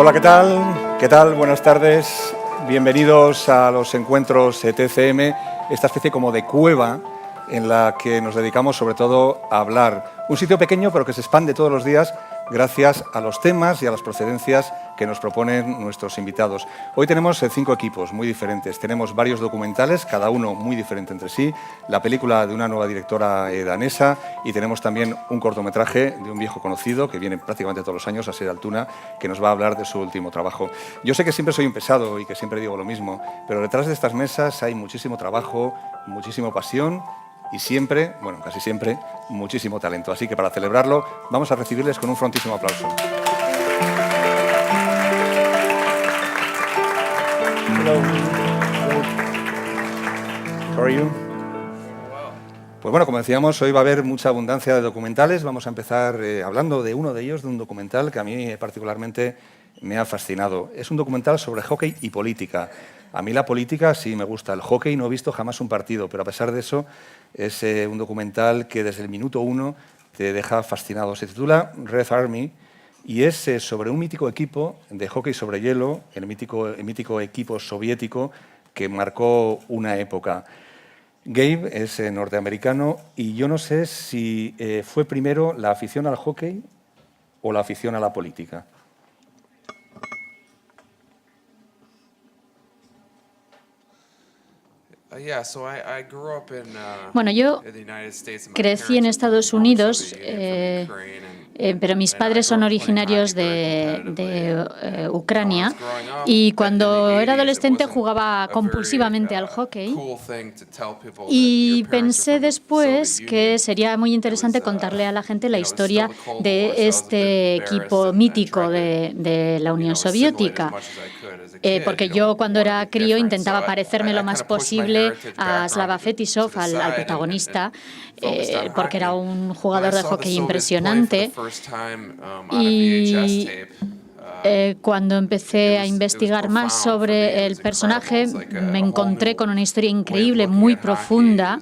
Hola, ¿qué tal? ¿Qué tal? Buenas tardes. Bienvenidos a los encuentros TCM, esta especie como de cueva en la que nos dedicamos sobre todo a hablar. Un sitio pequeño pero que se expande todos los días gracias a los temas y a las procedencias que nos proponen nuestros invitados. Hoy tenemos 5 equipos muy diferentes. Tenemos varios documentales, cada uno muy diferente entre sí, la película de una nueva directora danesa y tenemos también un cortometraje de un viejo conocido que viene prácticamente todos los años, Asier Altuna, que nos va a hablar de su último trabajo. Yo sé que siempre soy un pesado y que siempre digo lo mismo, pero detrás de estas mesas hay muchísimo trabajo, muchísima pasión y siempre, bueno, casi siempre, muchísimo talento. Así que para celebrarlo vamos a recibirles con un fortísimo aplauso. Hello. How are you? Pues bueno, como decíamos, hoy va a haber mucha abundancia de documentales. Vamos a empezar hablando de uno de ellos, de un documental que a mí particularmente me ha fascinado. Es un documental sobre hockey y política. A mí la política sí me gusta. El hockey no he visto jamás un partido, pero a pesar de eso es un documental que desde el minuto 1 te deja fascinado. Se titula Red Army y es sobre un mítico equipo de hockey sobre hielo, el mítico equipo soviético que marcó una época. Gabe es norteamericano y yo no sé si fue primero la afición al hockey o la afición a la política. Bueno, yo crecí en Estados Unidos, pero mis padres son originarios de Ucrania y cuando era adolescente jugaba compulsivamente al hockey y pensé después que sería muy interesante contarle a la gente la historia de este equipo mítico de la Unión Soviética. Porque yo cuando era crío intentaba parecerme lo más posible a Slava Fetisov, al protagonista, porque era un jugador de hockey impresionante. Y cuando empecé a investigar más sobre el personaje, me encontré con una historia increíble, muy profunda,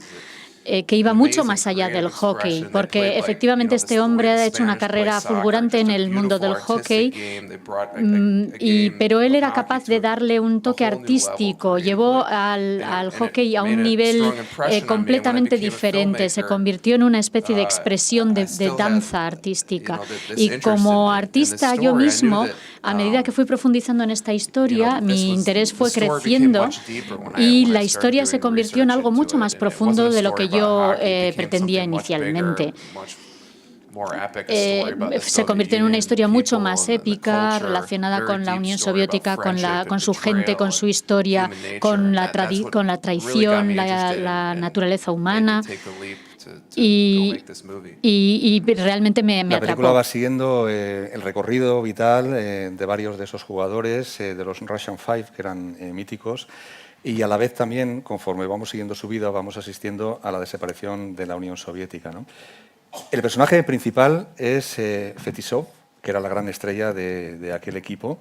que iba mucho más allá del hockey, porque efectivamente este hombre ha hecho una carrera fulgurante en el mundo del hockey, pero él era capaz de darle un toque artístico, llevó al hockey a un nivel completamente diferente, se convirtió en una especie de expresión de danza artística. Y como artista yo mismo, a medida que fui profundizando en esta historia, mi interés fue creciendo y la historia se convirtió en algo mucho más profundo de lo que yo pretendía inicialmente. Se convirtió en una historia mucho más épica, relacionada con la Unión Soviética, con su gente, con su historia, con la traición, la naturaleza humana. Y realmente me atrapó. La película va siguiendo el recorrido vital de varios de esos jugadores, de los Russian Five, que eran míticos, y a la vez también, conforme vamos siguiendo su vida, vamos asistiendo a la desaparición de la Unión Soviética, ¿no? El personaje principal es Fetisov, que era la gran estrella de aquel equipo,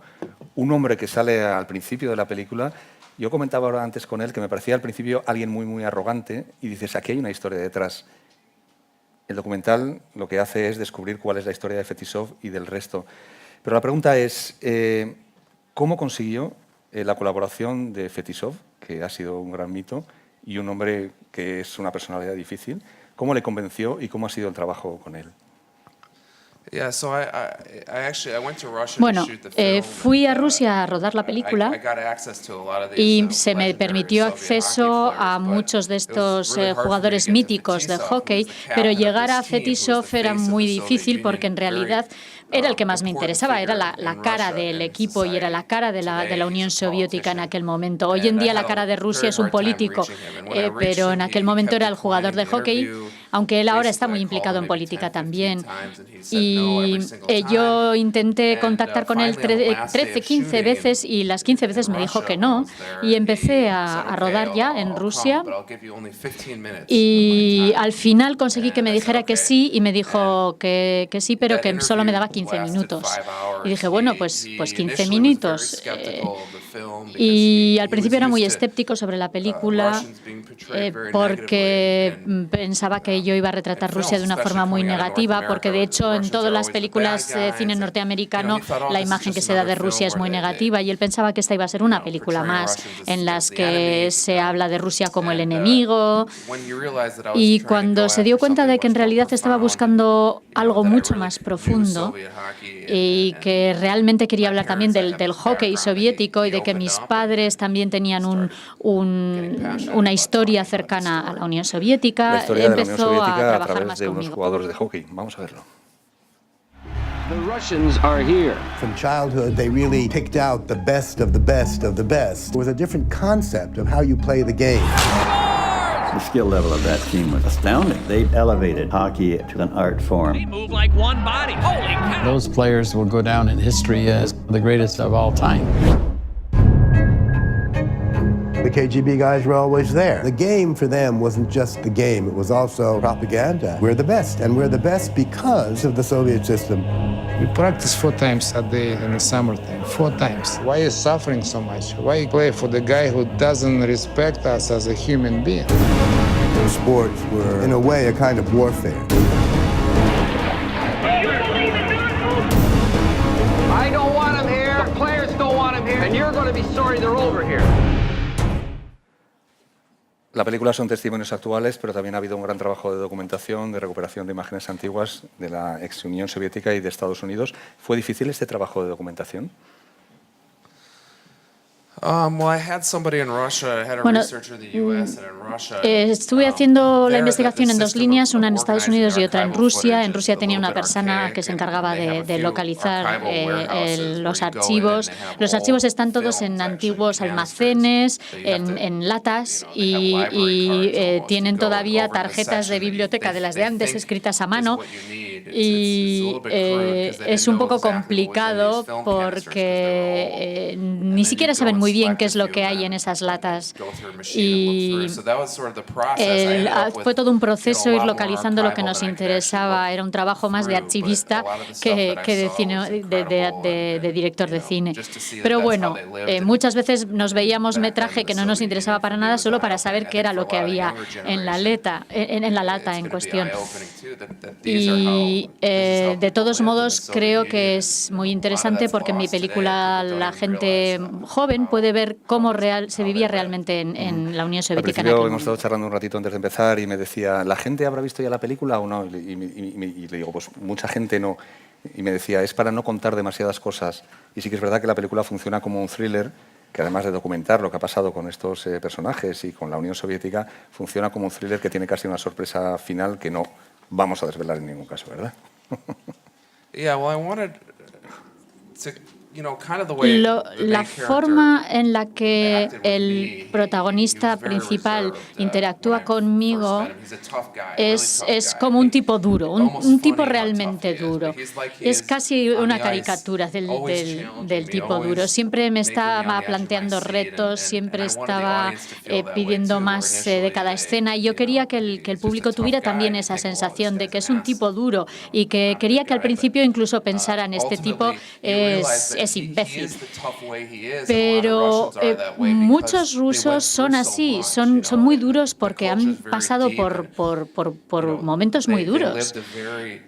un hombre que sale al principio de la película. Yo comentaba ahora antes con él que me parecía al principio alguien muy, muy arrogante y dices, aquí hay una historia detrás. El documental lo que hace es descubrir cuál es la historia de Fetisov y del resto. Pero la pregunta es, ¿cómo consiguió la colaboración de Fetisov, que ha sido un gran mito, y un hombre que es una personalidad difícil? ¿Cómo le convenció y cómo ha sido el trabajo con él? Bueno, fui a Rusia a rodar la película y se me permitió acceso a muchos de estos jugadores míticos de hockey, pero llegar a Fetisov era muy difícil porque en realidad era el que más me interesaba, era la cara del equipo y era la cara de la Unión Soviética en aquel momento. Hoy en día la cara de Rusia es un político, pero en aquel momento era el jugador de hockey, aunque él ahora está muy implicado en política también. Y yo intenté contactar con él 13, 15 veces y las 15 veces me dijo que no. Y empecé a rodar ya en Rusia y al final conseguí que me dijera que sí y me dijo que sí, pero que solo me daba 15 minutos. Y dije, bueno, pues 15 minutos. Y al principio era muy escéptico sobre la película porque pensaba que que yo iba a retratar Rusia de una forma muy negativa, porque de hecho en todas las películas de cine norteamericano la imagen que se da de Rusia es muy negativa, y él pensaba que esta iba a ser una película más en las que se habla de Rusia como el enemigo, y cuando se dio cuenta de que en realidad estaba buscando algo mucho más profundo y que realmente quería hablar también del hockey soviético y de que mis padres también tenían una historia cercana a la Unión Soviética, La historia de la Unión empezó a Soviética a trabajar través más de unos conmigo. jugadores de hockey. Vamos a verlo. The Russians are here. From childhood, they really picked out the best of the best of the best. It was a different concept of how you play the game. The skill level of that team was astounding. They elevated hockey to an art form. They move like one body. Holy cow! Those players will go down in history as the greatest of all time. The KGB guys were always there. The game for them wasn't just the game, it was also propaganda. We're the best, and we're the best because of the Soviet system. We practice 4 times a day in the summertime, 4 times. Why are you suffering so much? Why you play for the guy who doesn't respect us as a human being? The sports were, in a way, a kind of warfare. I don't want them here. The players don't want them here. And you're going to be sorry they're over here. La película son testimonios actuales, pero también ha habido un gran trabajo de documentación, de recuperación de imágenes antiguas de la ex Unión Soviética y de Estados Unidos. ¿Fue difícil este trabajo de documentación? Estuve haciendo la investigación en 2 líneas, una en Estados Unidos y otra en Rusia. En Rusia tenía una persona que se encargaba de localizar los archivos. Los archivos están todos en antiguos almacenes, en latas, y tienen todavía tarjetas de biblioteca de las de antes escritas a mano. Y es un poco complicado porque ni siquiera saben muy bien qué es lo que hay en esas latas. Y fue todo un proceso ir localizando lo que nos interesaba. Era un trabajo más de archivista que de director de cine. Pero bueno, muchas veces nos veíamos metraje que no nos interesaba para nada, solo para saber qué era lo que había en la lata en cuestión. Y de todos modos creo que es muy interesante porque en mi película la gente joven puede ver cómo se vivía realmente en la Unión Soviética. Al principio hemos estado charlando un ratito antes de empezar y me decía, ¿la gente habrá visto ya la película o no? Y le digo, pues mucha gente no. Y me decía, es para no contar demasiadas cosas. Y sí que es verdad que la película funciona como un thriller, que además de documentar lo que ha pasado con estos personajes y con la Unión Soviética, funciona como un thriller que tiene casi una sorpresa final que no vamos a desvelar en ningún caso, ¿verdad? La forma en la que el protagonista principal interactúa conmigo es como un tipo duro, un tipo realmente duro. Es casi una caricatura del tipo duro. Siempre me estaba planteando retos, siempre estaba pidiendo más de cada escena, y yo quería que el público tuviera también esa sensación de que es un tipo duro, y que quería que al principio incluso pensaran, este tipo es imbécil. Pero muchos rusos son así, son muy duros porque han pasado por momentos muy duros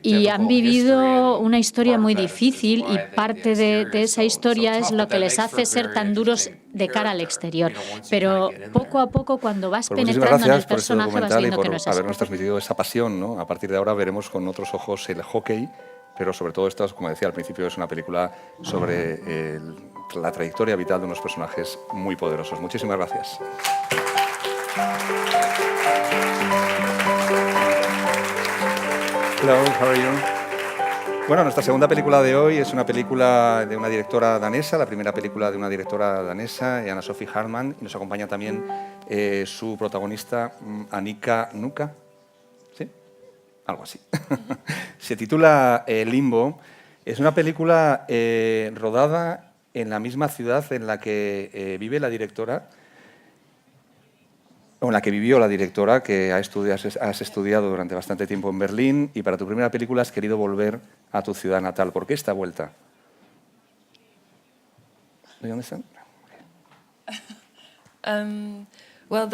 y han vivido una historia muy difícil, y parte de esa historia es lo que les hace ser tan duros de cara al exterior. Pero poco a poco, cuando vas penetrando en el personaje, vas viendo que no es así. Por habernos transmitido esa pasión, ¿no? A partir de ahora veremos con otros ojos el hockey, pero sobre todo esto, como decía al principio, es una película sobre la trayectoria vital de unos personajes muy poderosos. Muchísimas gracias. Hello, how are you? Bueno, nuestra segunda película de hoy es una película de una directora danesa, la primera película de una directora danesa, Anna-Sophie Hartmann, y nos acompaña también su protagonista, Annika Nuka. ¿Sí? Algo así. Se titula Limbo. Es una película rodada en la misma ciudad en la que vive la directora, o en la que vivió la directora, que has estudiado durante bastante tiempo en Berlín, y para tu primera película has querido volver a tu ciudad natal. ¿Por qué esta vuelta? ¿De dónde están? Well,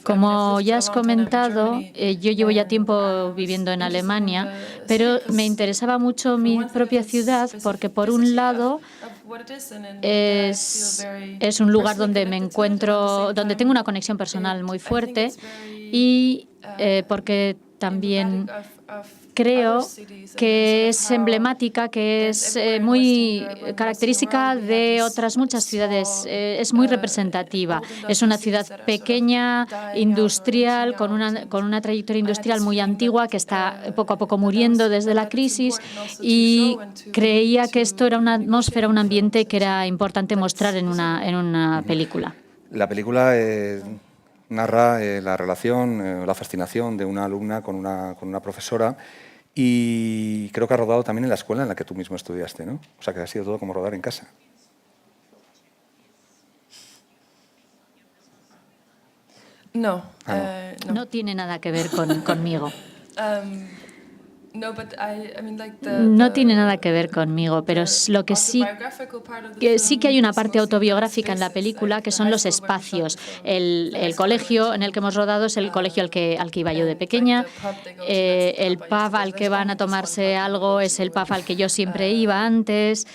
Como ya has comentado, yo llevo ya tiempo viviendo en Alemania, pero me interesaba mucho mi propia ciudad porque, por un lado, es un lugar donde me encuentro, donde tengo una conexión personal muy fuerte y porque también creo que es emblemática, que es muy característica de otras muchas ciudades, es muy representativa. Es una ciudad pequeña, industrial, con una trayectoria industrial muy antigua que está poco a poco muriendo desde la crisis, y creía que esto era una atmósfera, un ambiente que era importante mostrar en una película. La película narra la relación, la fascinación de una alumna con una profesora, y creo que ha rodado también en la escuela en la que tú mismo estudiaste, ¿no? O sea, que ha sido todo como rodar en casa. No. No tiene nada que ver conmigo. No tiene nada que ver conmigo, pero es lo que sí que hay una parte autobiográfica en la película, que son los espacios. El colegio en el que hemos rodado es el colegio al que iba yo de pequeña. El pub al que van a tomarse algo es el pub al que yo siempre iba antes.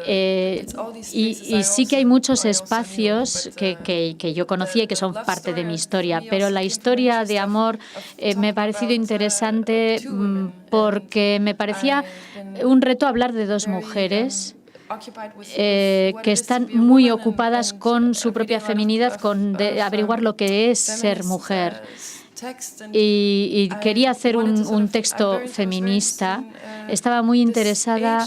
Y sí que hay muchos espacios que yo conocía y que son parte de mi historia, pero la historia de amor me ha parecido interesante porque me parecía un reto hablar de dos mujeres que están muy ocupadas con su propia feminidad, con averiguar lo que es ser mujer. Y quería hacer un texto feminista. Estaba muy interesada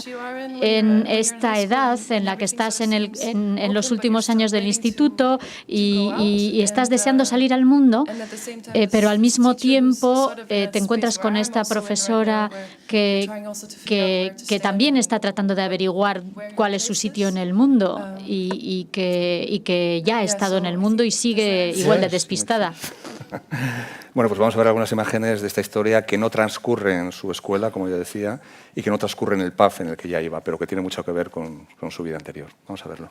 en esta edad en la que estás en los últimos años del instituto y estás deseando salir al mundo, pero al mismo tiempo te encuentras con esta profesora que también está tratando de averiguar cuál es su sitio en el mundo y que ya ha estado en el mundo y sigue igual de despistada. Bueno, pues vamos a ver algunas imágenes de esta historia que no transcurre en su escuela, como yo decía, y que no transcurre en el pub en el que ya iba, pero que tiene mucho que ver con su vida anterior. Vamos a verlo.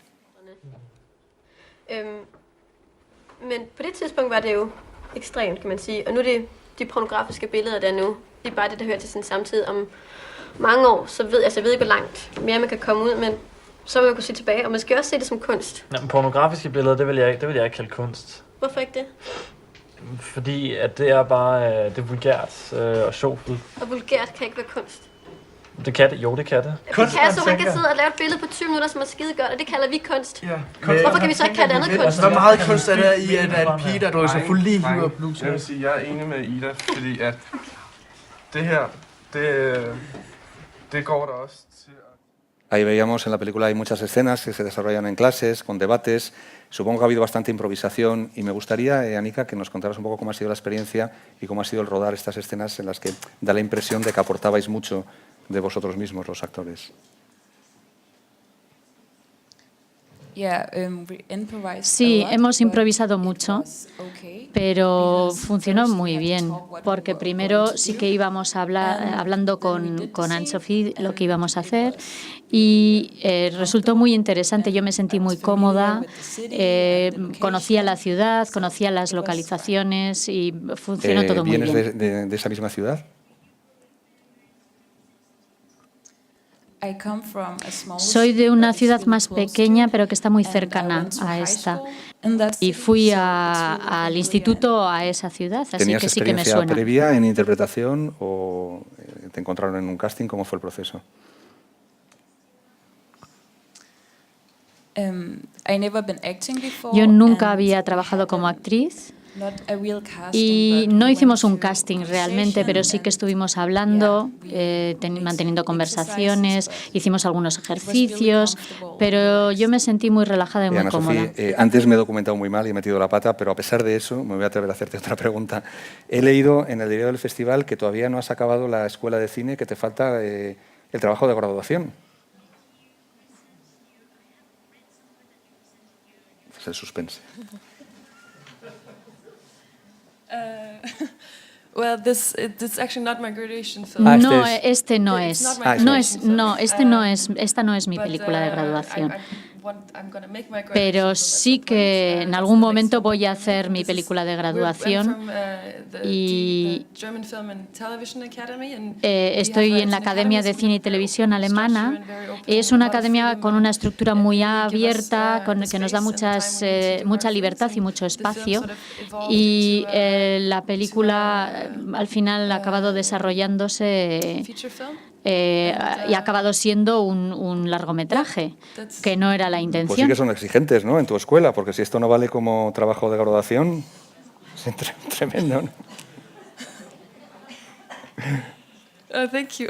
Men på det tidspunkt var det jo ekstremt, kan man sige. Og nu er det de pornografiske billeder, der nu, det er bare det, der hører til sådan en samtid om mange år. Så ved jeg ved ikke, hvor langt mere man kan komme ud, men så vil man kunne se tilbage, og man skal også se det som kunst. Ja, pornografiske billeder, det vil jeg ikke kalde kunst. Hvorfor ikke det? Fordi at det er bare det er vulgært og sjovfuldt. Og vulgært kan ikke være kunst. Det kan det. Jo, det kan det. Det kan så man kan sidde og lave et billede på 20 minutter, som er skidegodt, og det kalder vi kunst. Ja. Hvorfor kan vi så ikke kalde det andet kunst? Hvor meget kunst er der i, at en pige, der drøser fuld lige hiver blusen? Jeg vil sige, jeg er enig med Ida, fordi at det her, det går der også til. Ahí veíamos en la película, hay muchas escenas que se desarrollan en clases, con debates. Supongo que ha habido bastante improvisación y me gustaría, Anika, que nos contaras un poco cómo ha sido la experiencia y cómo ha sido el rodar estas escenas en las que da la impresión de que aportabais mucho de vosotros mismos, los actores. Sí, hemos improvisado mucho, pero funcionó muy bien, porque primero sí que íbamos hablando con Anne-Sophie lo que íbamos a hacer y resultó muy interesante. Yo me sentí muy cómoda, conocía la ciudad, conocía las localizaciones y funcionó todo muy bien. ¿Vienes de esa misma ciudad? Soy de una ciudad más pequeña, pero que está muy cercana a esta. Y fui al instituto a esa ciudad, así que sí que me suena. ¿Tenías experiencia previa en interpretación o te encontraron en un casting? ¿Cómo fue el proceso? Yo nunca había trabajado como actriz. Y no hicimos un casting realmente, pero sí que estuvimos hablando, manteniendo conversaciones, hicimos algunos ejercicios, pero yo me sentí muy relajada y muy cómoda. Antes me he documentado muy mal y he metido la pata, pero a pesar de eso, me voy a atrever a hacerte otra pregunta. He leído en el diario del festival que todavía no has acabado la escuela de cine, que te falta el trabajo de graduación. Es el suspense. Well, this actually not my graduation film. No, este no es. Esta no es mi película de graduación. pero sí que en algún momento voy a hacer mi película de graduación y estoy en la Academia de Cine y Televisión alemana. Es una academia con una estructura muy abierta, que nos da mucha libertad y mucho espacio, y la película al final ha acabado desarrollándose y ha acabado siendo un largometraje, que no era la intención. Pues sí que son exigentes, ¿no?, en tu escuela, porque si esto no vale como trabajo de graduación, es tremendo, ¿no? Thank you.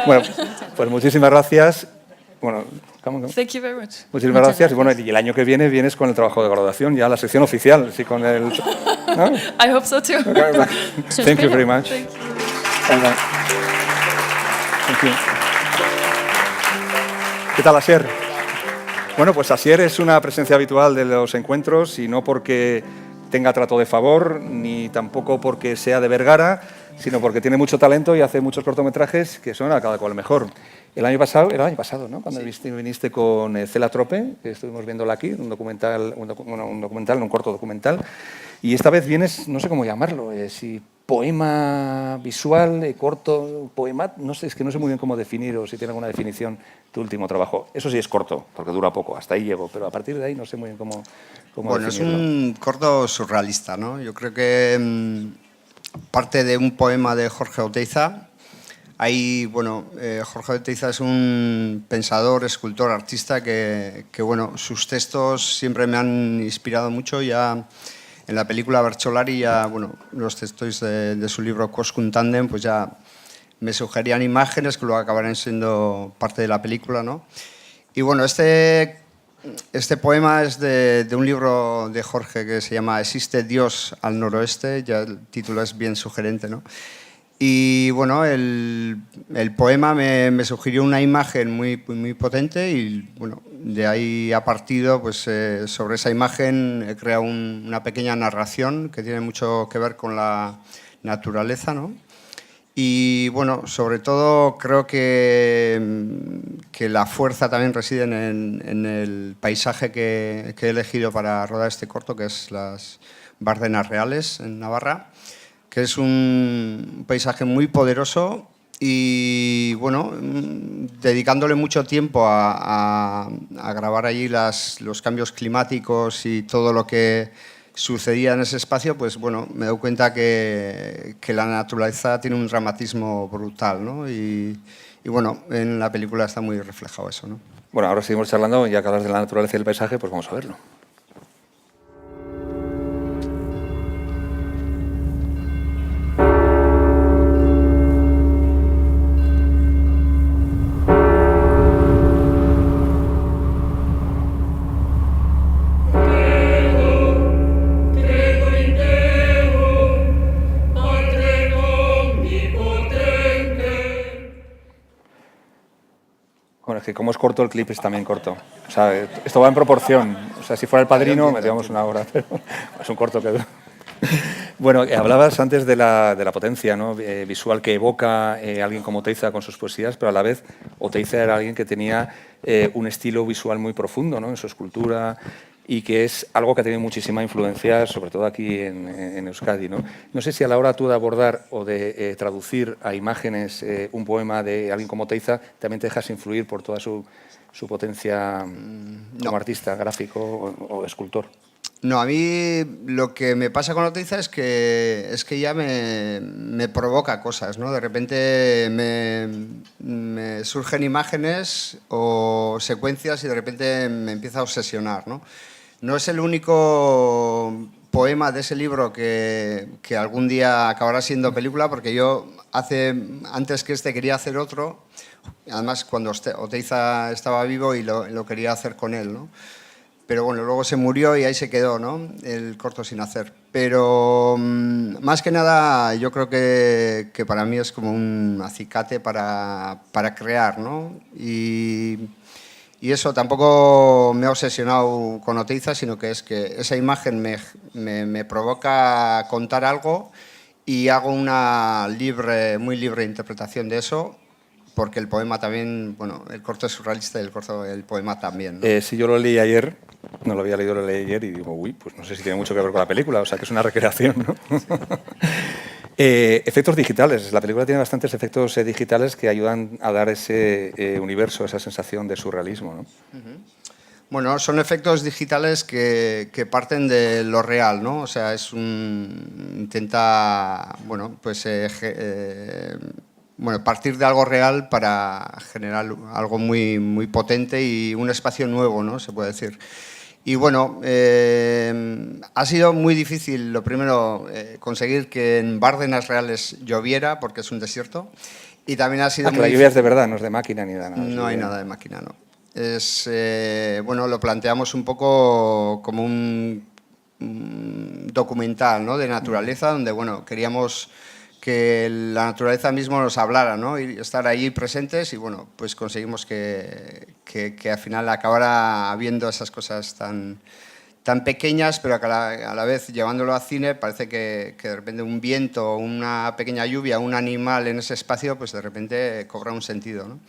Bueno, pues muchísimas gracias. Bueno, thank you very much. Muchísimas gracias. Y bueno, y el año que viene vienes con el trabajo de graduación, ya la sección oficial, sí, con el... ¿no? I hope so too. Thank you very much. Thank you. Thank you. ¿Qué tal, Asier? Bueno, pues Asier es una presencia habitual de los encuentros, y no porque tenga trato de favor, ni tampoco porque sea de Vergara, sino porque tiene mucho talento y hace muchos cortometrajes que son a cada cual mejor. El año pasado, ¿no?, cuando viniste con Cela Trope, que estuvimos viéndola aquí, un corto documental, y esta vez vienes, no sé cómo llamarlo, si poema visual, corto, poema, no sé, es que no sé muy bien cómo definir, o si tiene alguna definición tu último trabajo. Eso sí es corto, porque dura poco, hasta ahí llego, pero a partir de ahí no sé muy bien cómo bueno, definirlo. Es un corto surrealista, ¿no? Yo creo que parte de un poema de Jorge Oteiza. Jorge Oteiza es un pensador, escultor, artista que sus textos siempre me han inspirado mucho. Ya en la película Bertsolari, los textos de su libro Coscum Tandem, pues ya me sugerían imágenes que luego acabarán siendo parte de la película, ¿no? Y bueno, este poema es de un libro de Jorge que se llama Existe Dios al noroeste, ya el título es bien sugerente, ¿no? Y bueno, el poema me sugirió una imagen muy potente, y bueno, de ahí ha partido, pues sobre esa imagen he creado una pequeña narración que tiene mucho que ver con la naturaleza, ¿no? Y bueno, sobre todo creo que la fuerza también reside en el paisaje que he elegido para rodar este corto, que es las Bárdenas Reales en Navarra, que es un paisaje muy poderoso y, bueno, dedicándole mucho tiempo a grabar allí los cambios climáticos y todo lo que sucedía en ese espacio, pues bueno, me doy cuenta que la naturaleza tiene un dramatismo brutal, ¿no? Y bueno, en la película está muy reflejado eso, ¿no? Bueno, ahora seguimos charlando, ya que hablas de la naturaleza y el paisaje, pues vamos a verlo. Bueno, es que como es corto, el clip es también corto. O sea, esto va en proporción. O sea, si fuera El Padrino, metíamos una hora, pero es un corto que dura. Bueno, hablabas antes de la potencia, ¿no?, visual que evoca alguien como Oteiza con sus poesías, pero a la vez Oteiza era alguien que tenía un estilo visual muy profundo, ¿no?, en su escultura, y que es algo que ha tenido muchísima influencia, sobre todo aquí en Euskadi, ¿no? No sé si a la hora tú de abordar o de traducir a imágenes un poema de alguien como Oteiza, también te dejas influir por toda su potencia como artista, gráfico o escultor. No, a mí lo que me pasa con Oteiza es que ya me provoca cosas, ¿no? De repente me surgen imágenes o secuencias y de repente me empieza a obsesionar, ¿no? No es el único poema de ese libro que algún día acabará siendo película, porque yo antes que quería hacer otro, además cuando Oteiza estaba vivo, y lo quería hacer con él, ¿no? Pero bueno, luego se murió y ahí se quedó, ¿no?, el corto sin hacer. Pero más que nada yo creo que para mí es como un acicate para crear, ¿no? Y eso, tampoco me ha obsesionado con Oteiza, sino que es que esa imagen me provoca contar algo y hago una muy libre interpretación de eso, porque el poema también, bueno, el corto es surrealista y el poema también, ¿no? Sí, yo lo leí ayer, no lo había leído, lo leí ayer y digo, uy, pues no sé si tiene mucho que ver con la película, o sea que es una recreación, ¿no? Efectos digitales. La película tiene bastantes efectos digitales que ayudan a dar ese universo, esa sensación de surrealismo, ¿no? Bueno, son efectos digitales que parten de lo real, ¿no? O sea, intenta, bueno, pues partir de algo real para generar algo muy, muy potente y un espacio nuevo, ¿no? Se puede decir. Y bueno, ha sido muy difícil, lo primero, conseguir que en Bárdenas reales lloviera, porque es un desierto. Y también ha sido la lluvia es de verdad, no es de máquina ni de nada. No hay nada de máquina, no. Bueno, lo planteamos un poco como un documental, ¿no? De naturaleza, donde bueno, queríamos que la naturaleza mismo nos hablara, ¿no? Y estar allí presentes y bueno, pues conseguimos que al final acabara viendo esas cosas tan pequeñas, pero que a la vez llevándolo al cine parece que de repente un viento, una pequeña lluvia, un animal en ese espacio, pues de repente cobra un sentido, ¿no?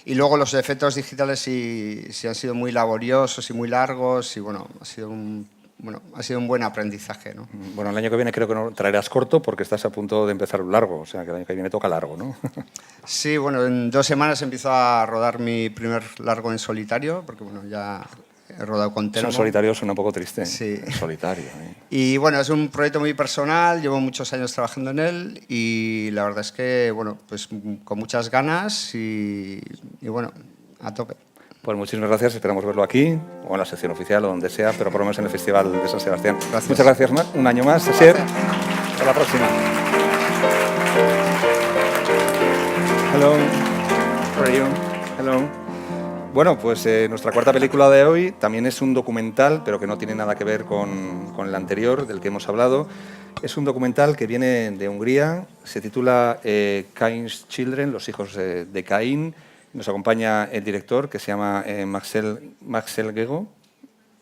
Y luego los efectos digitales sí han sido muy laboriosos y muy largos y bueno, ha sido un buen aprendizaje, ¿no? Bueno, el año que viene creo que no traerás corto porque estás a punto de empezar un largo, o sea que el año que viene toca largo, ¿no? Sí, bueno, en 2 semanas empiezo a rodar mi primer largo en solitario, porque bueno, ya he rodado con Telmo. Son solitarios, suena un poco triste. Sí. Solitario. Y bueno, es un proyecto muy personal, llevo muchos años trabajando en él y la verdad es que, bueno, pues con muchas ganas y bueno, a tope. Pues muchísimas gracias, esperamos verlo aquí o en la sección oficial o donde sea, pero por lo menos en el Festival de San Sebastián. Gracias. Muchas gracias, un año más, Asier. Hasta la próxima. Hello. How are you? Hello. Bueno, pues nuestra cuarta película de hoy también es un documental, pero que no tiene nada que ver con el anterior, del que hemos hablado. Es un documental que viene de Hungría, se titula Cain's Children, los hijos de Caín. Nos acompaña el director, que se llama Maxel Gego,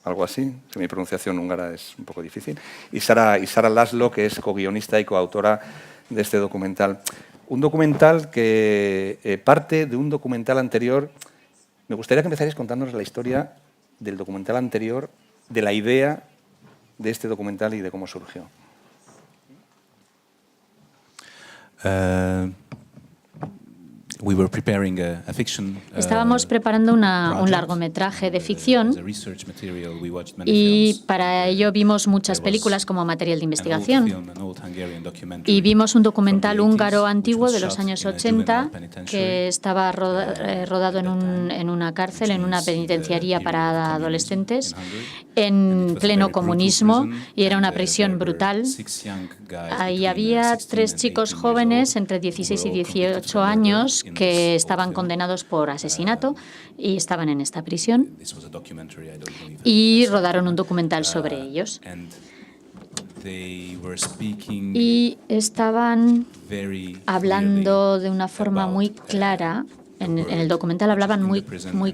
algo así, que mi pronunciación húngara es un poco difícil, y Sara Laszlo, que es co-guionista y coautora de este documental. Un documental que parte de un documental anterior. Me gustaría que empezarais contándonos la historia del documental anterior, de la idea de este documental y de cómo surgió. Estábamos preparando un largometraje de ficción y para ello vimos muchas películas como material de investigación. Y vimos un documental húngaro antiguo de los años 80 que estaba rodado en una cárcel, en una penitenciaría para adolescentes, en pleno comunismo, y era una prisión brutal. Ahí había 3 chicos jóvenes entre 16 y 18 años que estaban condenados por asesinato y estaban en esta prisión y rodaron un documental sobre ellos. Y estaban hablando de una forma muy clara. En el documental hablaban muy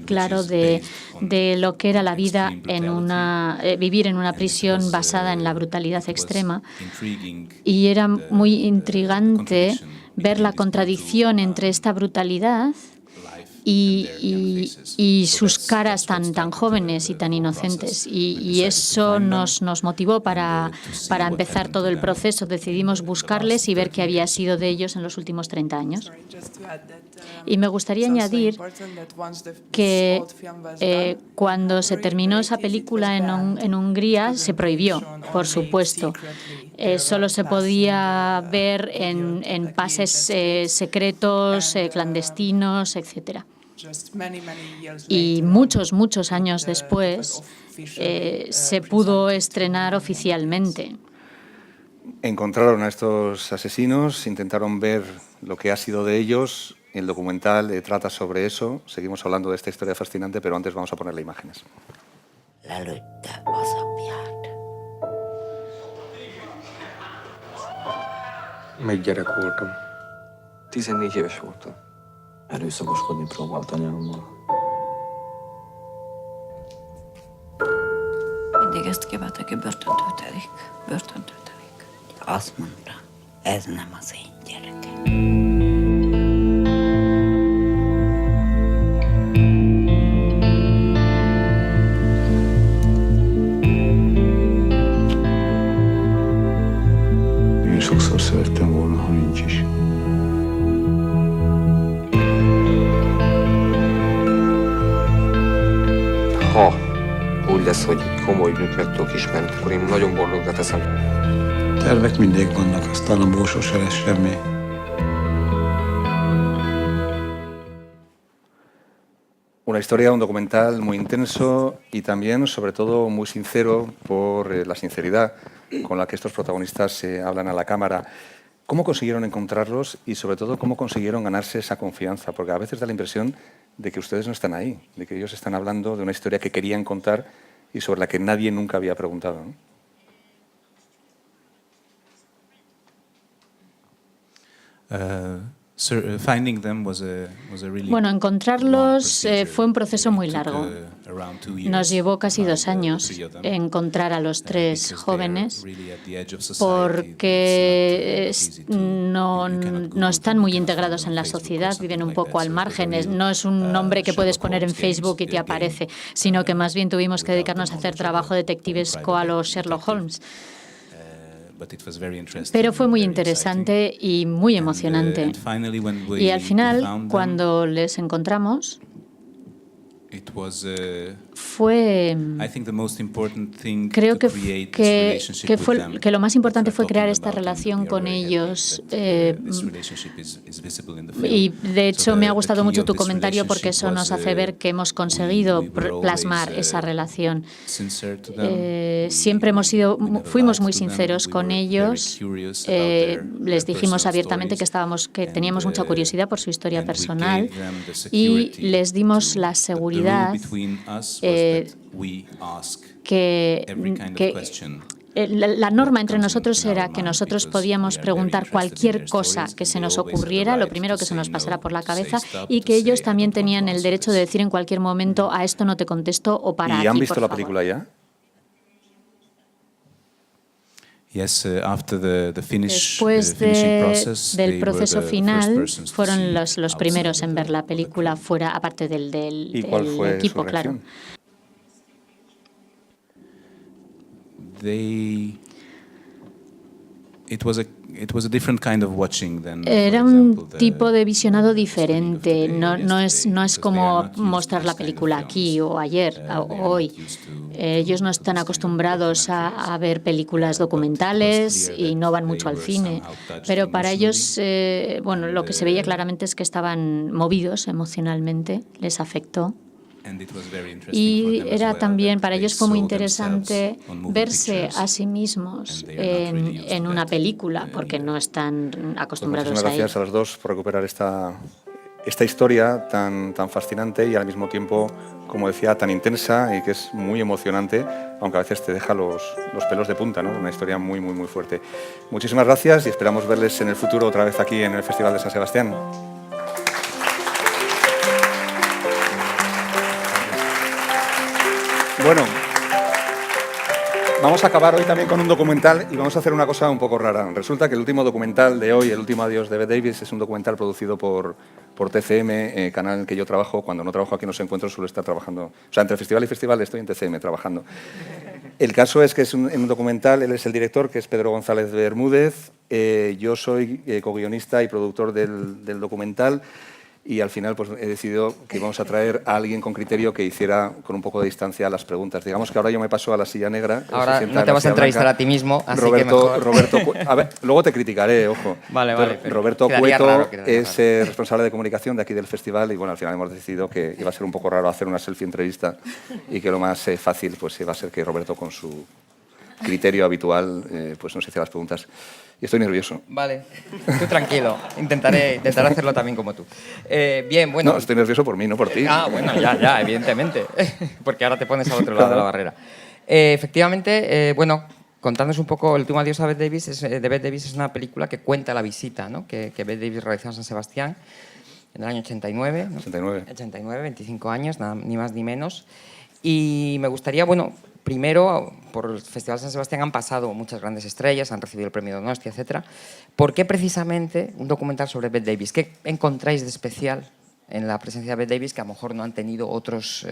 claro de lo que era la vida vivir en una prisión basada en la brutalidad extrema, y era muy intrigante ver la contradicción entre esta brutalidad y sus caras tan jóvenes y tan inocentes. Y eso nos motivó para empezar todo el proceso. Decidimos buscarles y ver qué había sido de ellos en los últimos 30 años. Y me gustaría añadir que cuando se terminó esa película en Hungría se prohibió, por supuesto. Solo se podía ver en pases secretos, clandestinos, etc. Y muchos años después se pudo estrenar oficialmente. Encontraron a estos asesinos, intentaron ver lo que ha sido de ellos. El documental trata sobre eso. Seguimos hablando de esta historia fascinante, pero antes vamos a ponerle imágenes. Lelőtte az apját. Még gyerek voltam. 14 éves voltam. Erőszakoskodni próbált anyámmal. Mindig ezt kívánta, hogy börtöntöltelik. Azt mondta, ez nem az én gyerekem. úgy lesz, hogy komoly bűnt meg tudok ismerni, akkor én nagyon boldoggá teszem. Tervek mindig vannak, aztán a búsó se lesz semmi. Una historia, un documental muy intenso y también, sobre todo, muy sincero por la sinceridad con la que estos protagonistas hablan a la cámara. ¿Cómo consiguieron encontrarlos y, sobre todo, cómo consiguieron ganarse esa confianza? Porque a veces da la impresión de que ustedes no están ahí, de que ellos están hablando de una historia que querían contar y sobre la que nadie nunca había preguntado, ¿no? Bueno, encontrarlos fue un proceso muy largo. Nos llevó casi 2 años encontrar a los 3 jóvenes porque no están muy integrados en la sociedad, viven un poco al margen. No es un nombre que puedes poner en Facebook y te aparece, sino que más bien tuvimos que dedicarnos a hacer trabajo detectivesco a los Sherlock Holmes. Pero fue muy interesante y muy emocionante. Y al final, cuando les encontramos, creo que lo más importante fue crear esta relación con ellos. Y de hecho me ha gustado mucho tu comentario porque eso nos hace ver que hemos conseguido plasmar esa relación. Siempre fuimos muy sinceros con ellos. Les dijimos abiertamente que teníamos mucha curiosidad por su historia personal y les dimos la seguridad que la norma entre nosotros era que nosotros podíamos preguntar cualquier cosa que se nos ocurriera, lo primero que se nos pasara por la cabeza, y que ellos también tenían el derecho de decir en cualquier momento a esto no te contesto o para aquí, ¿Y han visto por la favor. película ya? Después del proceso final, fueron los primeros en ver la película fuera, aparte del ¿Y cuál fue equipo, su claro. reacción? Era un tipo de visionado diferente. No es como mostrar la película aquí o ayer o hoy. Ellos no están acostumbrados a ver películas documentales y no van mucho al cine. Pero para ellos, bueno, lo que se veía claramente es que estaban movidos emocionalmente, les afectó. Y era también, para ellos fue muy interesante verse a sí mismos en una película, porque no están acostumbrados Muchísimas a ello. gracias a los dos por recuperar esta historia tan fascinante y al mismo tiempo, como decía, tan intensa y que es muy emocionante, aunque a veces te deja los pelos de punta, ¿no? Una historia muy, muy, muy fuerte. Muchísimas gracias y esperamos verles en el futuro otra vez aquí en el Festival de San Sebastián. Bueno, vamos a acabar hoy también con un documental y vamos a hacer una cosa un poco rara. Resulta que el último documental de hoy, El último adiós de Bette Davis, es un documental producido por TCM, canal en el que yo trabajo. Cuando no trabajo aquí en los encuentros suelo estar trabajando. O sea, entre festival y festival estoy en TCM trabajando. El caso es que es un documental, él es el director, que es Pedro González Bermúdez. Yo soy co-guionista y productor del documental. Y al final pues, he decidido que íbamos a traer a alguien con criterio que hiciera con un poco de distancia las preguntas. Digamos que ahora yo me paso a la silla negra. Ahora no te vas a entrevistar a ti mismo, así Roberto, que mejor. A ver, luego te criticaré, ojo. Vale. Roberto Cueto es responsable de comunicación de aquí del festival y bueno, al final hemos decidido que iba a ser un poco raro hacer una selfie entrevista y que lo más fácil pues iba a ser que Roberto con su criterio habitual pues nos hiciera las preguntas. Y estoy nervioso. Vale, tú tranquilo. Intentaré hacerlo también como tú. Bien, bueno. No, estoy nervioso por mí, no por ti. Bueno, ya, evidentemente. Porque ahora te pones al otro lado de la barrera. Efectivamente, bueno, contándonos un poco, El último adiós de Bette Davis es una película que cuenta la visita, ¿no? que Bette Davis realizó en San Sebastián en el año 89. ¿no? 89, 25 años, nada, ni más ni menos. Y me gustaría, bueno, primero, por el Festival de San Sebastián han pasado muchas grandes estrellas, han recibido el premio Donostia, etc. ¿Por qué precisamente un documental sobre Bette Davis? ¿Qué encontráis de especial en la presencia de Bette Davis que a lo mejor no han tenido otros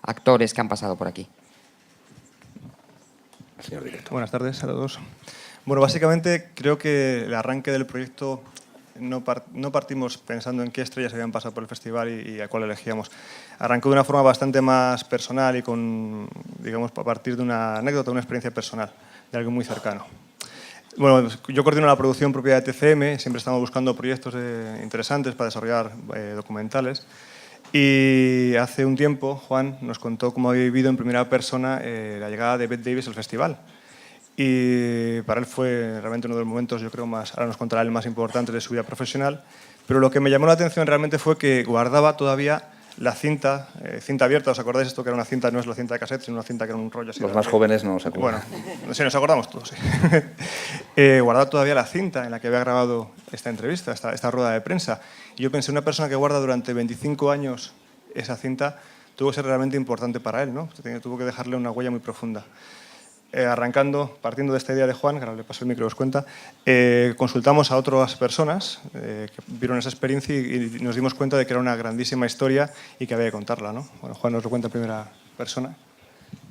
actores que han pasado por aquí? Señor director. Buenas tardes a todos. Bueno, básicamente creo que el arranque del proyecto no partimos pensando en qué estrellas habían pasado por el festival y a cuál elegíamos. Arrancó de una forma bastante más personal y digamos, a partir de una anécdota, una experiencia personal, de algo muy cercano. Bueno, yo coordino la producción propia de TCM, siempre estamos buscando proyectos interesantes para desarrollar documentales. Y hace un tiempo Juan nos contó cómo había vivido en primera persona la llegada de Bette Davis al festival. Y para él fue realmente uno de los momentos, yo creo, ahora nos contará el más importante de su vida profesional. Pero lo que me llamó la atención realmente fue que guardaba todavía la cinta abierta. ¿Os acordáis esto que era una cinta? No es la cinta de cassette, sino una cinta que era un rollo así. Los más jóvenes no se acuerdan. Bueno, sí, nos acordamos todos. Sí. Guardaba todavía la cinta en la que había grabado esta entrevista, esta rueda de prensa. Y yo pensé, una persona que guarda durante 25 años esa cinta tuvo que ser realmente importante para él, ¿no? Tuvo que dejarle una huella muy profunda. Partiendo de esta idea de Juan, que ahora le paso el micro y os cuenta, consultamos a otras personas que vieron esa experiencia y nos dimos cuenta de que era una grandísima historia y que había que contarla, ¿no? Bueno, Juan nos lo cuenta en primera persona.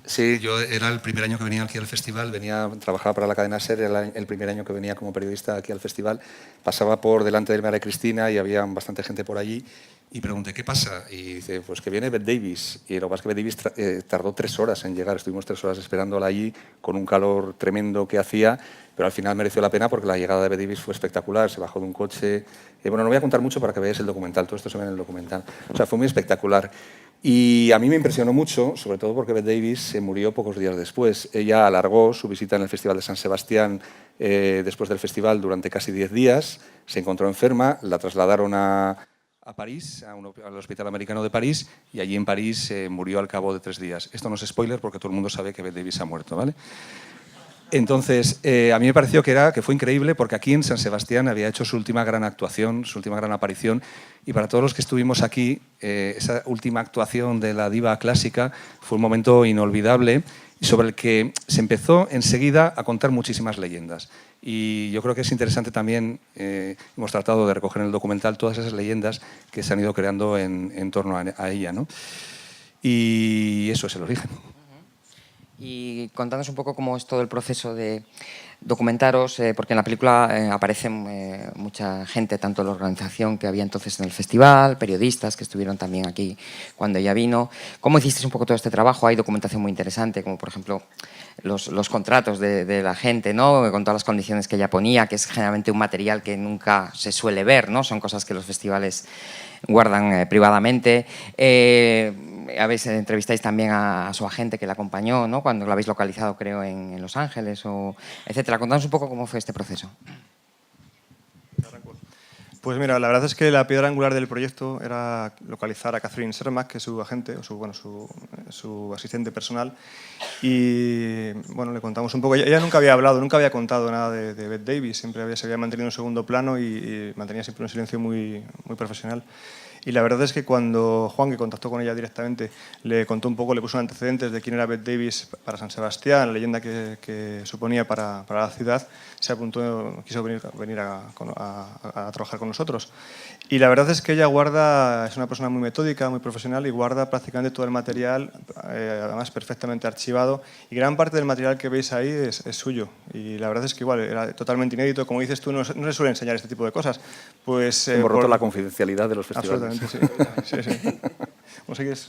Sí, yo era el primer año que venía aquí al festival, trabajaba para la cadena SER, era el primer año que venía como periodista aquí al festival, pasaba por delante del María Cristina y había bastante gente por allí y pregunté, ¿qué pasa? Y dice, pues que viene Bette Davis. Y lo que pasa es que Bette Davis tardó 3 horas en llegar, estuvimos 3 horas esperándola allí con un calor tremendo que hacía, pero al final mereció la pena porque la llegada de Bette Davis fue espectacular, se bajó de un coche. Bueno, no voy a contar mucho para que veáis el documental, todo esto se ve en el documental. O sea, fue muy espectacular. Y a mí me impresionó mucho, sobre todo porque Bette Davis se murió pocos días después. Ella alargó su visita en el Festival de San Sebastián después del festival durante casi 10 días, se encontró enferma, la trasladaron a París, al Hospital Americano de París, y allí en París murió al cabo de 3 días. Esto no es spoiler porque todo el mundo sabe que Bette Davis ha muerto, ¿vale? Entonces, a mí me pareció que fue increíble porque aquí en San Sebastián había hecho su última gran actuación, su última gran aparición, y para todos los que estuvimos aquí, esa última actuación de la diva clásica fue un momento inolvidable sobre el que se empezó enseguida a contar muchísimas leyendas. Y yo creo que es interesante también, hemos tratado de recoger en el documental todas esas leyendas que se han ido creando en torno a ella, ¿no? Y eso es el origen. Y contándonos un poco cómo es todo el proceso de documentaros, porque en la película aparece mucha gente, tanto de la organización que había entonces en el festival, periodistas que estuvieron también aquí cuando ella vino. ¿Cómo hicisteis un poco todo este trabajo? Hay documentación muy interesante, como por ejemplo los contratos de la gente, ¿no? Con todas las condiciones que ella ponía, que es generalmente un material que nunca se suele ver, ¿no? Son cosas que los festivales guardan privadamente. Entrevistáis también a su agente que la acompañó, ¿no? Cuando la habéis localizado, creo, en Los Ángeles, etcétera. Contanos un poco cómo fue este proceso. Pues mira, la verdad es que la piedra angular del proyecto era localizar a Catherine Cermak, que es su agente, o su asistente personal, y bueno, le contamos un poco. Ella nunca había hablado, nunca había contado nada de Bette Davis, siempre se había mantenido en segundo plano y mantenía siempre un silencio muy profesional. Y la verdad es que cuando Juan, que contactó con ella directamente, le contó un poco, le puso antecedentes de quién era Bette Davis para San Sebastián, la leyenda que suponía para la ciudad, se apuntó, quiso venir a trabajar con nosotros. Y la verdad es que ella es una persona muy metódica, muy profesional y guarda prácticamente todo el material, además perfectamente archivado. Y gran parte del material que veis ahí es suyo. Y la verdad es que igual era totalmente inédito. Como dices tú, no se suele enseñar este tipo de cosas. Pues, hemos roto la confidencialidad de los festivales. Absolutamente, sí. ¿Cómo sigues?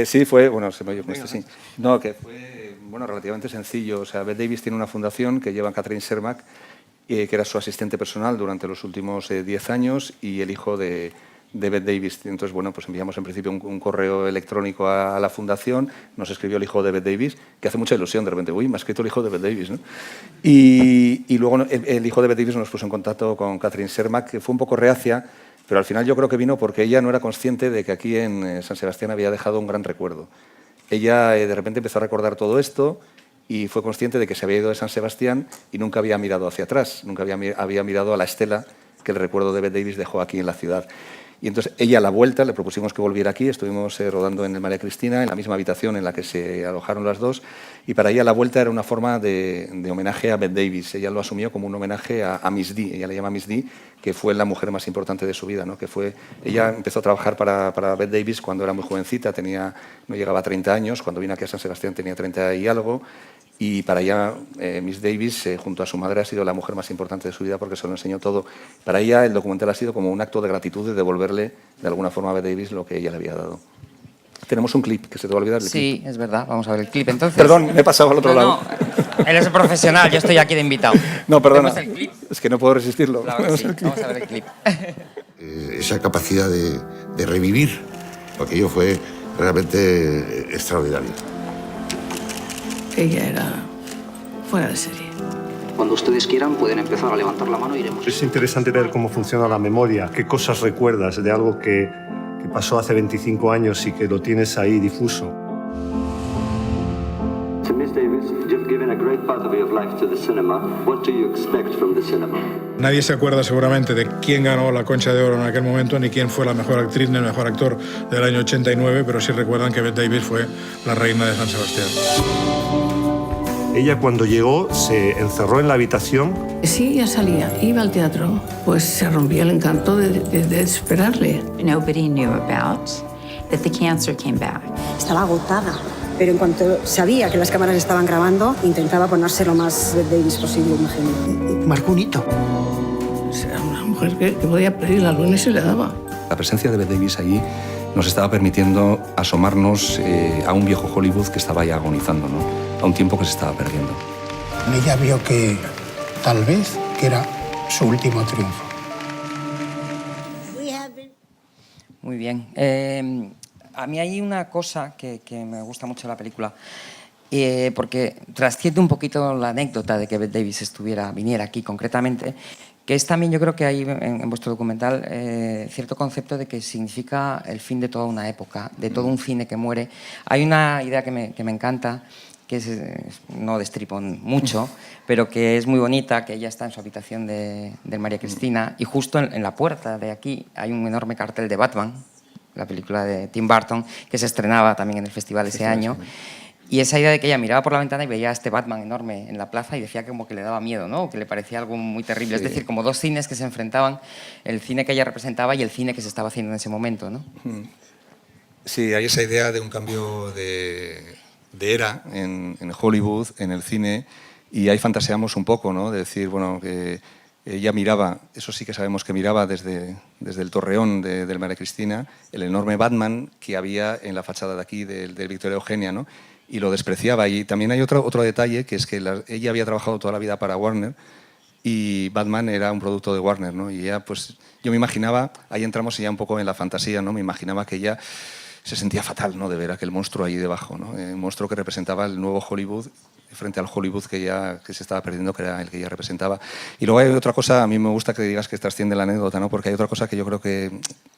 Sí, fue, bueno, se me oye esto, sí. No, que fue, relativamente sencillo. O sea, Bette Davis tiene una fundación que lleva a Catherine Cermak, que era su asistente personal durante los últimos 10 años y el hijo de Bette Davis. Entonces, bueno, pues enviamos en principio un correo electrónico a la fundación, nos escribió el hijo de Bette Davis, que hace mucha ilusión de repente, uy, me ha escrito el hijo de Bette Davis, ¿no? Y luego el hijo de Bette Davis nos puso en contacto con Catherine Cermak, que fue un poco reacia, pero al final yo creo que vino porque ella no era consciente de que aquí en San Sebastián había dejado un gran recuerdo. Ella de repente empezó a recordar todo esto y fue consciente de que se había ido de San Sebastián y nunca había mirado hacia atrás, nunca había mirado a la estela que el recuerdo de Bette Davis dejó aquí en la ciudad. Y entonces ella a la vuelta le propusimos que volviera aquí, estuvimos rodando en el María Cristina, en la misma habitación en la que se alojaron las dos, y para ella la vuelta era una forma de homenaje a Bette Davis. Ella lo asumió como un homenaje a Miss D, ella le llama Miss D, que fue la mujer más importante de su vida, ¿no? Ella empezó a trabajar para Bette Davis cuando era muy jovencita, no llegaba a 30 años, cuando vino aquí a San Sebastián tenía 30 y algo, Y para ella, Miss Davis, junto a su madre, ha sido la mujer más importante de su vida porque se lo enseñó todo. Para ella, el documental ha sido como un acto de gratitud de devolverle, de alguna forma, a Bette Davis lo que ella le había dado. Tenemos un clip, que se te va a olvidar. Sí, es verdad. Vamos a ver el clip, entonces. Perdón, me he pasado al otro lado. No, él es el profesional, yo estoy aquí de invitado. No, perdona. ¿Vemos el clip? Es que no puedo resistirlo. Claro que sí. Vamos a ver el clip. Esa capacidad de revivir, porque aquello fue realmente extraordinario. Ella era fuera de serie. Cuando ustedes quieran pueden empezar a levantar la mano y iremos. Es interesante ver cómo funciona la memoria, qué cosas recuerdas de algo que pasó hace 25 años y que lo tienes ahí difuso. To Miss Davis, you've given a great part of your life to the cinema. What do you expect from the cinema? Nadie se acuerda seguramente de quién ganó la Concha de Oro en aquel momento, ni quién fue la mejor actriz ni el mejor actor del año 89, pero sí recuerdan que Bette Davis fue la reina de San Sebastián. Ella cuando llegó se encerró en la habitación. Si ella salía, iba al teatro, pues se rompía el encanto de esperarle. Nobody knew about that the cancer came back. Estaba agotada, pero en cuanto sabía que las cámaras estaban grabando, intentaba ponerse lo más Bette Davis posible, imagino. Marcó un hito. Era una mujer que podía pedir la luna y se le daba. La presencia de Bette Davis allí nos estaba permitiendo asomarnos a un viejo Hollywood que estaba ya agonizando, ¿no? A un tiempo que se estaba perdiendo. Ella vio que tal vez que era su último triunfo. Muy bien. A mí hay una cosa que me gusta mucho de la película, porque trasciende un poquito la anécdota de que Bette Davis viniera aquí concretamente, que es también, yo creo que hay en vuestro documental cierto concepto de que significa el fin de toda una época, de todo un cine que muere. Hay una idea que me encanta, que no destripo mucho, pero que es muy bonita, que ella está en su habitación de María Cristina y justo en la puerta de aquí hay un enorme cartel de Batman, la película de Tim Burton, que se estrenaba también en el festival ese año. Y esa idea de que ella miraba por la ventana y veía a este Batman enorme en la plaza y decía como que le daba miedo, ¿no? Que le parecía algo muy terrible. Es decir, como dos cines que se enfrentaban, el cine que ella representaba y el cine que se estaba haciendo en ese momento, ¿no? Sí, hay esa idea de un cambio de era en Hollywood, en el cine, y ahí fantaseamos un poco, ¿no? De decir, bueno, que ella miraba, eso sí que sabemos que miraba desde el torreón del María Cristina, el enorme Batman que había en la fachada de aquí del Victoria Eugenia, ¿no? Y lo despreciaba. Y también hay otro detalle, que es que ella había trabajado toda la vida para Warner y Batman era un producto de Warner, ¿no? Y ella, pues, yo me imaginaba, ahí entramos ya un poco en la fantasía, ¿no? Me imaginaba que ella se sentía fatal, ¿no? De ver aquel monstruo ahí debajo, ¿no? El monstruo que representaba el nuevo Hollywood frente al Hollywood que se estaba perdiendo, que era el que ella representaba. Y luego hay otra cosa, a mí me gusta que digas que trasciende la anécdota, ¿no? Porque hay otra cosa que yo creo que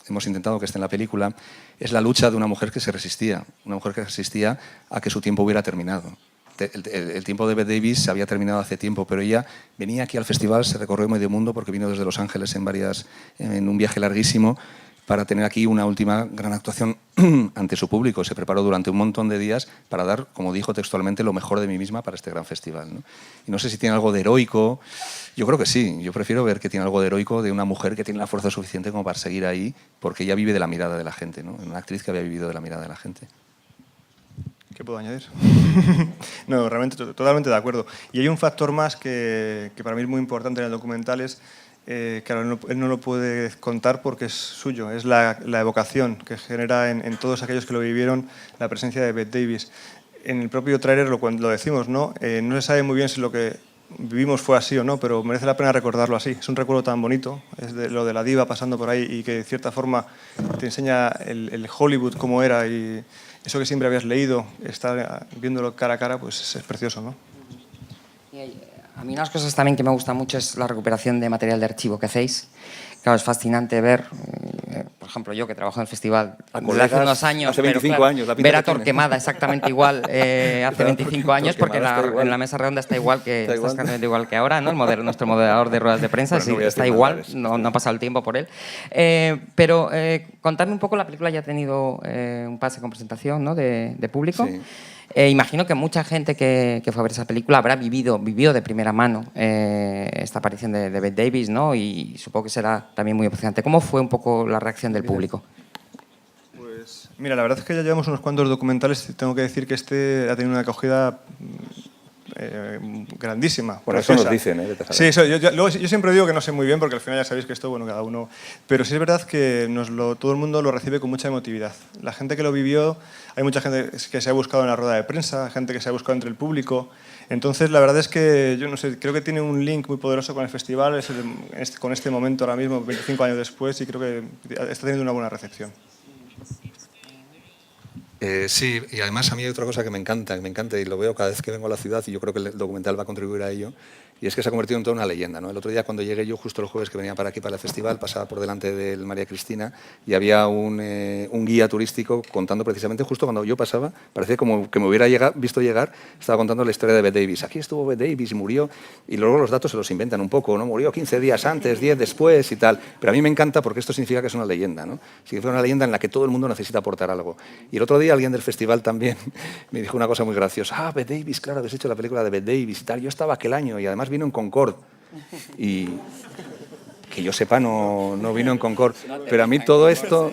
hemos intentado que esté en la película, es la lucha de una mujer que se resistía, una mujer que resistía a que su tiempo hubiera terminado. El tiempo de Bette Davis se había terminado hace tiempo, pero ella venía aquí al festival, se recorrió medio mundo porque vino desde Los Ángeles en un viaje larguísimo, para tener aquí una última gran actuación ante su público. Se preparó durante un montón de días para dar, como dijo textualmente, lo mejor de mí misma para este gran festival, ¿no? Y no sé si tiene algo de heroico. Yo creo que sí. Yo prefiero ver que tiene algo de heroico de una mujer que tiene la fuerza suficiente como para seguir ahí, porque ella vive de la mirada de la gente, ¿no? Una actriz que había vivido de la mirada de la gente. ¿Qué puedo añadir? No, realmente totalmente de acuerdo. Y hay un factor más que para mí es muy importante en el documental, es claro, él no lo puede contar porque es suyo, es la evocación que genera en todos aquellos que lo vivieron la presencia de Bette Davis. En el propio tráiler lo decimos, ¿no? No se sabe muy bien si lo que vivimos fue así o no, pero merece la pena recordarlo así. Es un recuerdo tan bonito, es de lo de la diva pasando por ahí y que de cierta forma te enseña el Hollywood cómo era, y eso que siempre habías leído, estar viéndolo cara a cara, pues es precioso, ¿no? A mí unas cosas también que me gustan mucho es la recuperación de material de archivo que hacéis. Claro, es fascinante ver, por ejemplo, yo que trabajo en el festival desde hace unos años, hace 25 claro, años, ver a Torquemada exactamente igual hace 25 años, porque en la mesa redonda está exactamente igual que ahora, ¿no? Nuestro moderador de ruedas de prensa sí, está igual, no ha pasado el tiempo por él. Pero contadme un poco, la película ya ha tenido un pase con presentación, ¿no? de público. Sí. Imagino que mucha gente que fue a ver esa película habrá vivido de primera mano esta aparición de Bette Davis, ¿no? Y supongo que será también muy emocionante. ¿Cómo fue un poco la reacción del público? Pues mira, la verdad es que ya llevamos unos cuantos documentales y tengo que decir que este ha tenido una acogida grandísima. Bueno, eso nos dicen, Sí, eso, yo siempre digo que no sé muy bien, porque al final ya sabéis que esto, bueno, cada uno... Pero sí es verdad que todo el mundo lo recibe con mucha emotividad. La gente que lo vivió, hay mucha gente que se ha buscado en la rueda de prensa, gente que se ha buscado entre el público. Entonces, la verdad es que, yo no sé, creo que tiene un link muy poderoso con el festival, con este momento ahora mismo, 25 años después, y creo que está teniendo una buena recepción. Sí, y además a mí hay otra cosa que me encanta y lo veo cada vez que vengo a la ciudad, y yo creo que el documental va a contribuir a ello, y es que se ha convertido en toda una leyenda, ¿no? El otro día cuando llegué yo, justo el jueves que venía para aquí, para el festival, pasaba por delante del María Cristina y había un guía turístico contando precisamente, justo cuando yo pasaba, parecía como que me hubiera visto llegar, estaba contando la historia de Bette Davis. Aquí estuvo Bette Davis y murió, y luego los datos se los inventan un poco, ¿no? Murió 15 días antes, 10 después y tal, pero a mí me encanta porque esto significa que es una leyenda, ¿no? Significa una leyenda en la que todo el mundo necesita aportar algo. Y el otro día alguien del festival también me dijo una cosa muy graciosa. Ah, Bette Davis, claro, habéis hecho la película de Bette Davis y tal. Yo estaba aquel año y además vino en Concorde. Y que yo sepa no vino en Concorde. Pero a mí todo esto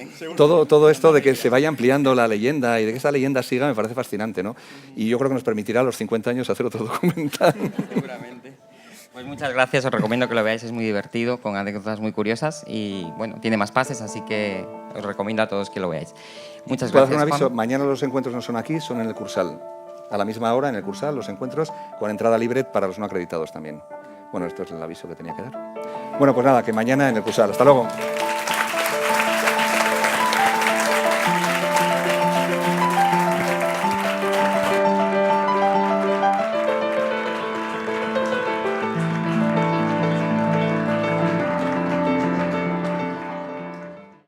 de que se vaya ampliando la leyenda y de que esa leyenda siga me parece fascinante, ¿no? Y yo creo que nos permitirá a los 50 años hacer otro documental. Seguramente. Pues muchas gracias, os recomiendo que lo veáis, es muy divertido, con anécdotas muy curiosas y bueno, tiene más pases, así que os recomiendo a todos que lo veáis. Muchas ¿Puedo gracias, hacer un aviso? Juan. Mañana los encuentros no son aquí, son en el Cursal. A la misma hora en el Cursal, los encuentros con entrada libre para los no acreditados también. Bueno, esto es el aviso que tenía que dar. Bueno, pues nada, que mañana en el Cursal. Hasta luego.